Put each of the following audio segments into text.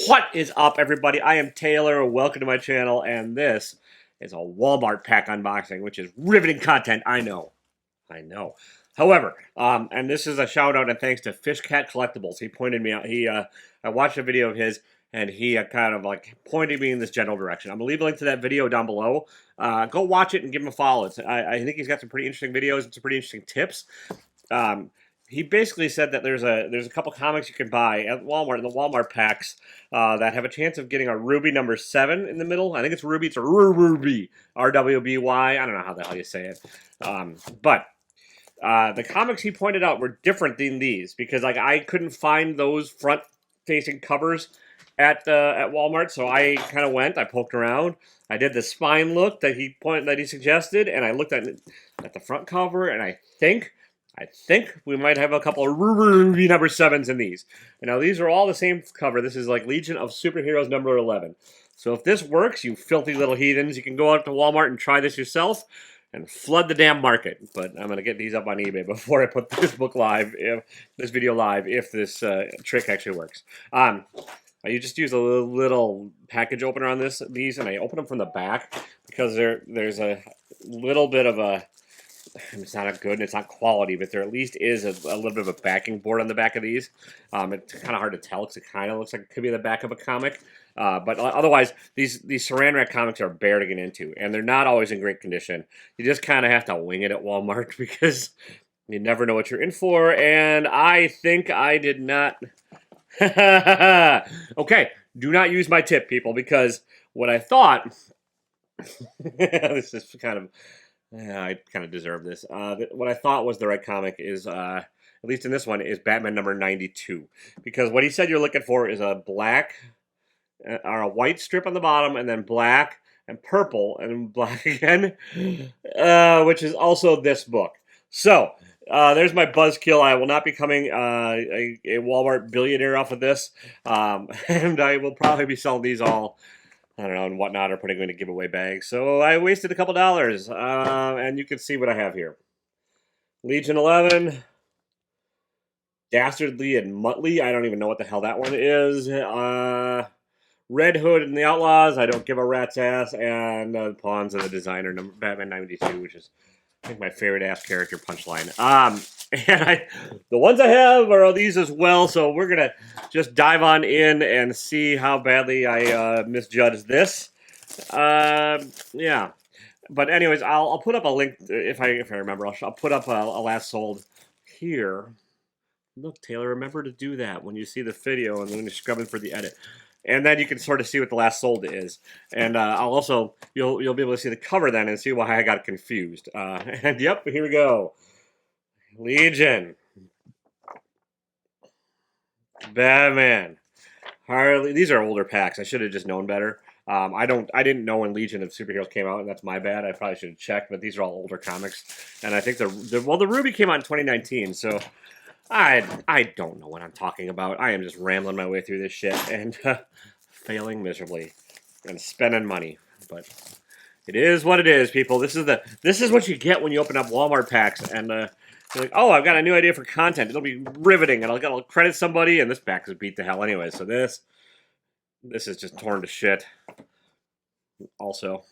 What is up, everybody? I am Taylor. Welcome to my channel, and this is a Walmart pack unboxing, which is riveting content. I know. However, and this is a shout out and thanks to Fish Cat Collectibles. He pointed me out. I watched a video of his, and he kind of like pointed me in this general direction. I'm gonna leave a link to that video down below. Go watch it and give him a follow. I think he's got some pretty interesting videos and some pretty interesting tips. He basically said that there's a couple comics you can buy at Walmart in the Walmart packs that have a chance of getting a Rwby number 7 in the middle. I think it's Rwby. It's a Rwby. R-W-B-Y. I don't know how the hell you say it. But the comics he pointed out were different than these because like I couldn't find those front-facing covers at Walmart, so I kind of went. I poked around. I did the spine look that he suggested, and I looked at the front cover, and I think we might have a couple of Rwby number 7s in these. And now these are all the same cover. This is like Legion of Superheroes number 11. So if this works, you filthy little heathens, you can go out to Walmart and try this yourself and flood the damn market. But I'm going to get these up on eBay before I put this video live, if this trick actually works. I just use a little package opener on these, and I open them from the back because there's a little bit of a... It's not good and it's not quality, but there at least is a little bit of a backing board on the back of these. It's kind of hard to tell because it kind of looks like it could be the back of a comic. But otherwise, these Saran Wrap comics are bare to get into, and they're not always in great condition. You just kind of have to wing it at Walmart because you never know what you're in for, and I think I did not... Okay, do not use my tip, people, because what I thought... this is kind of... Yeah, I kind of deserve this. What I thought was the right comic is, at least in this one, is Batman number 92. Because what he said you're looking for is a black, or a white strip on the bottom, and then black, and purple, and black again, which is also this book. So, there's my buzzkill. I will not be becoming a Walmart billionaire off of this, and I will probably be selling these all, I don't know, and whatnot, or putting them in a giveaway bag. So I wasted a couple dollars, and you can see what I have here. Legion 11, Dastardly and Muttley. I don't even know what the hell that one is. Red Hood and the Outlaws. I don't give a rat's ass. And Pawns of the Designer, Batman 92, which is, I think, my favorite ass character punchline. And the ones I have are these as well, so we're going to just dive on in and see how badly I misjudged this. Yeah. But anyways, I'll put up a link, if I remember. I'll put up a last sold here. Look, Taylor, remember to do that when you see the video and when you're scrubbing for the edit. And then you can sort of see what the last sold is. And I'll also, you'll be able to see the cover then and see why I got confused. And yep, here we go. Legion, Batman, Harley. These are older packs. I should have just known better. I didn't know when Legion of Superheroes came out, and that's my bad. I probably should have checked, but these are all older comics. And I think the Rwby came out in 2019, so I don't know what I'm talking about. I am just rambling my way through this shit and failing miserably and spending money, but it is what it is, people. This is what you get when you open up Walmart packs and you're like, oh, I've got a new idea for content. It'll be riveting, and I'll credit somebody, and this pack is beat to hell anyway. So this is just torn to shit. Also,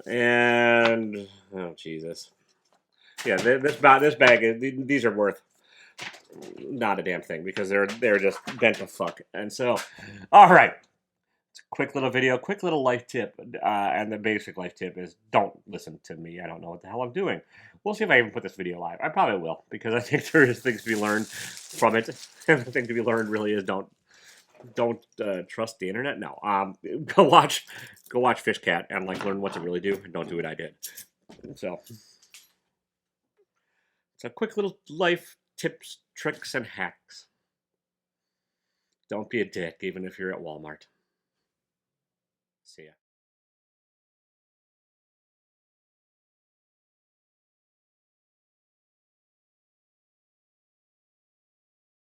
and oh Jesus, yeah, this bag, these are worth not a damn thing because they're just bent to fuck. And so, all right. Quick little video, quick little life tip, and the basic life tip is don't listen to me. I don't know what the hell I'm doing. We'll see if I even put this video live. I probably will, because I think there is things to be learned from it. And the thing to be learned really is don't trust the internet. No, go watch Fish Cat and like learn what to really do, and don't do what I did. So it's a quick little life tips, tricks, and hacks. Don't be a dick, even if you're at Walmart. See ya.